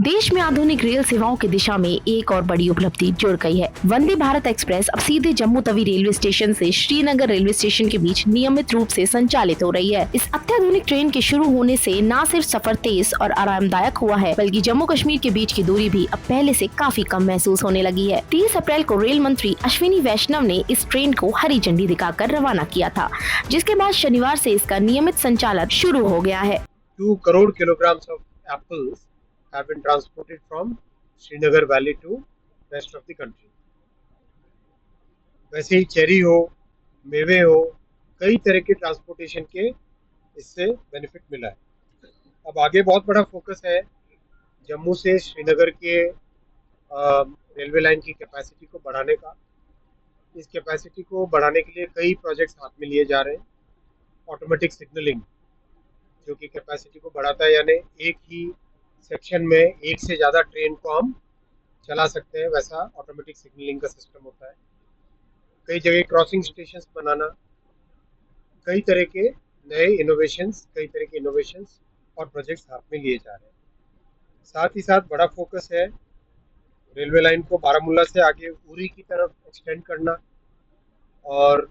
देश में आधुनिक रेल सेवाओं की दिशा में एक और बड़ी उपलब्धि जुड़ गई है। वंदे भारत एक्सप्रेस अब सीधे जम्मू तवी रेलवे स्टेशन से श्रीनगर रेलवे स्टेशन के बीच नियमित रूप से संचालित हो रही है। इस अत्याधुनिक ट्रेन के शुरू होने से न सिर्फ सफर तेज और आरामदायक हुआ है, बल्कि जम्मू कश्मीर के बीच की दूरी भी अब पहले से काफी कम महसूस होने लगी है। 30 अप्रैल को रेल मंत्री अश्विनी वैष्णव ने इस ट्रेन को हरी झंडी दिखाकर रवाना किया था, जिसके बाद शनिवार से इसका नियमित संचालन शुरू हो गया है। 2 crore kilograms of apples have been transported from Srinagar Valley to rest of the country. वैसे ही चेरी हो, मेवे हो, कई तरह के ट्रांसपोर्टेशन के इससे बेनिफिट मिला है। अब आगे बहुत बड़ा फोकस है जम्मू से श्रीनगर के रेलवे लाइन की कैपेसिटी को बढ़ाने का। इस कैपेसिटी को बढ़ाने के लिए कई प्रोजेक्ट्स हाथ में लिए जा रहे हैं। ऑटोमेटिक सिग्नलिंग जो कि कैपेसिटी को बढ़ाता है, यानी एक ही सेक्शन में एक से ज़्यादा ट्रेन को हम चला सकते हैं, वैसा ऑटोमेटिक सिग्नलिंग का सिस्टम होता है। कई जगह क्रॉसिंग स्टेशंस बनाना, कई तरह के नए इनोवेशंस और प्रोजेक्ट्स हाथ में लिए जा रहे हैं। साथ ही साथ बड़ा फोकस है रेलवे लाइन को बारामूला से आगे उरी की तरफ एक्सटेंड करना, और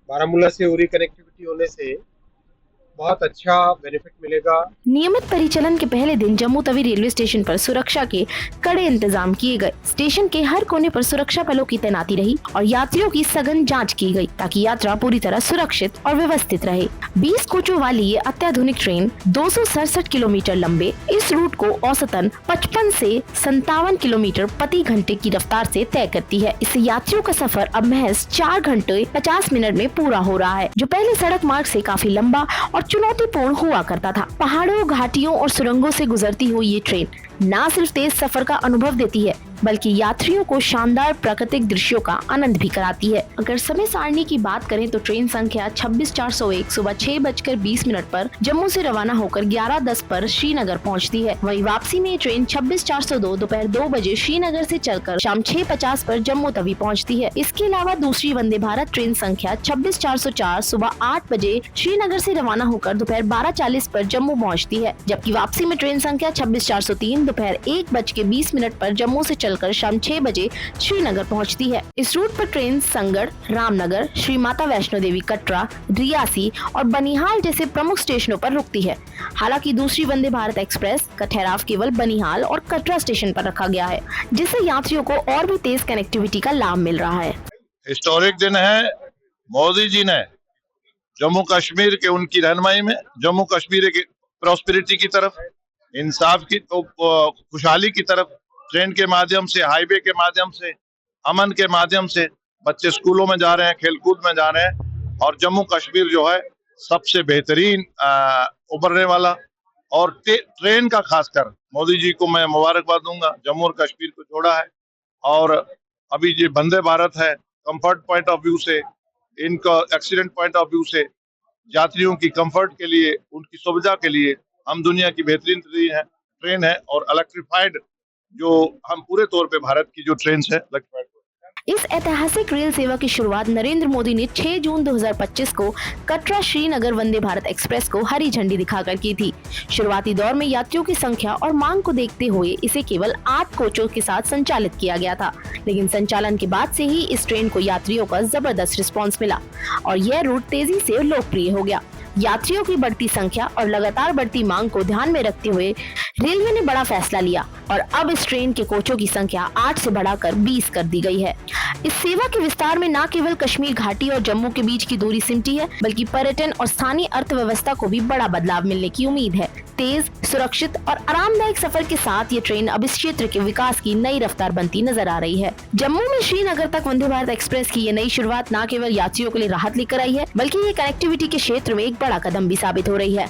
बारामूला से उरी कनेक्टिविटी होने से बहुत अच्छा बेनिफिट मिलेगा। नियमित परिचालन के पहले दिन जम्मू तवी रेलवे स्टेशन पर सुरक्षा के कड़े इंतजाम किए गए। स्टेशन के हर कोने पर सुरक्षा बलों की तैनाती रही और यात्रियों की सघन जांच की गई, ताकि यात्रा पूरी तरह सुरक्षित और व्यवस्थित रहे। 20 कोचों वाली ये अत्याधुनिक ट्रेन 267 किलोमीटर लंबे इस रूट को औसतन 55 से 57 किलोमीटर प्रति घंटे की रफ्तार से तय करती है। इससे यात्रियों का सफर अब महज 4 घंटे 50 मिनट में पूरा हो रहा है, जो पहले सड़क मार्ग से काफी लंबा और चुनौतीपूर्ण हुआ करता था। पहाड़ों, घाटियों और सुरंगों से गुजरती हुई ये ट्रेन न सिर्फ तेज सफर का अनुभव देती है, बल्कि यात्रियों को शानदार प्राकृतिक दृश्यों का आनंद भी कराती है। अगर समय सारणी की बात करें तो ट्रेन संख्या 26-401 सुबह 6:20 पर जम्मू से रवाना होकर 11:10 पर श्रीनगर पहुंचती है। वहीं वापसी में ट्रेन 26-402 दोपहर 2 बजे श्रीनगर से चलकर शाम 6:50 पर जम्मू तवी पहुंचती है। इसके अलावा दूसरी वंदे भारत ट्रेन संख्या 26-404 सुबह 8 बजे श्रीनगर से रवाना होकर दोपहर 12:40 पर जम्मू पहुँचती है, जबकि वापसी में ट्रेन संख्या 26-403 दोपहर 1:20 पर जम्मू से चलकर शाम 6 बजे श्रीनगर पहुंचती है। इस रूट पर ट्रेन संगड़, रामनगर, श्री माता वैष्णो देवी कटरा, रियासी और बनिहाल जैसे प्रमुख स्टेशनों पर रुकती है। हालांकि दूसरी वंदे भारत एक्सप्रेस का ठहराव केवल बनिहाल और कटरा स्टेशन पर रखा गया है, जिससे यात्रियों को और भी तेज कनेक्टिविटी का लाभ मिल रहा है। हिस्टोरिक दिन है। मोदी जी ने जम्मू कश्मीर के उनकी रहनुमाई में जम्मू कश्मीर की प्रॉस्पेरिटी की तरफ, इंसाफ की तो खुशहाली की तरफ, ट्रेन के माध्यम से, हाईवे के माध्यम से, अमन के माध्यम से बच्चे स्कूलों में जा रहे हैं, खेलकूद में जा रहे हैं, और जम्मू कश्मीर जो है सबसे बेहतरीन उभरने वाला। और ट्रेन का खासकर मोदी जी को मैं मुबारकबाद दूंगा, जम्मू और कश्मीर को जोड़ा है। और अभी जो वंदे भारत है, कंफर्ट पॉइंट ऑफ व्यू से, इनका एक्सीडेंट पॉइंट ऑफ व्यू से, यात्रियों की कंफर्ट के लिए, उनकी सुविधा के लिए हम दुनिया की बेहतरीन ट्रेन है। और इलेक्ट्रिफाइड जो हम पूरे तौर पे भारत की जो ट्रेन है इलेक्ट्रिफाइड। इस ऐतिहासिक रेल सेवा की शुरुआत नरेंद्र मोदी ने 6 जून 2025 को कटरा श्रीनगर वंदे भारत एक्सप्रेस को हरी झंडी दिखाकर की थी। शुरुआती दौर में यात्रियों की संख्या और मांग को देखते हुए इसे केवल 8 कोचों के साथ संचालित किया गया था, लेकिन संचालन के बाद से ही इस ट्रेन को यात्रियों का जबरदस्त रिस्पॉन्स मिला और यह रूट तेजी से लोकप्रिय हो गया। यात्रियों की बढ़ती संख्या और लगातार बढ़ती मांग को ध्यान में रखते हुए रेलवे ने बड़ा फैसला लिया और अब इस ट्रेन के कोचों की संख्या 8 से बढ़ाकर 20 कर दी गई है। इस सेवा के विस्तार में न केवल कश्मीर घाटी और जम्मू के बीच की दूरी सिमटी है, बल्कि पर्यटन और स्थानीय अर्थव्यवस्था को भी बड़ा बदलाव मिलने की उम्मीद है। तेज, सुरक्षित और आरामदायक सफर के साथ ये ट्रेन अब इस क्षेत्र के विकास की नई रफ्तार बनती नजर आ रही है। जम्मू में श्रीनगर तक वंदे भारत एक्सप्रेस की ये नई शुरुआत न केवल यात्रियों के लिए राहत लेकर आई है, बल्कि ये कनेक्टिविटी के क्षेत्र में एक बड़ा कदम भी साबित हो रही है।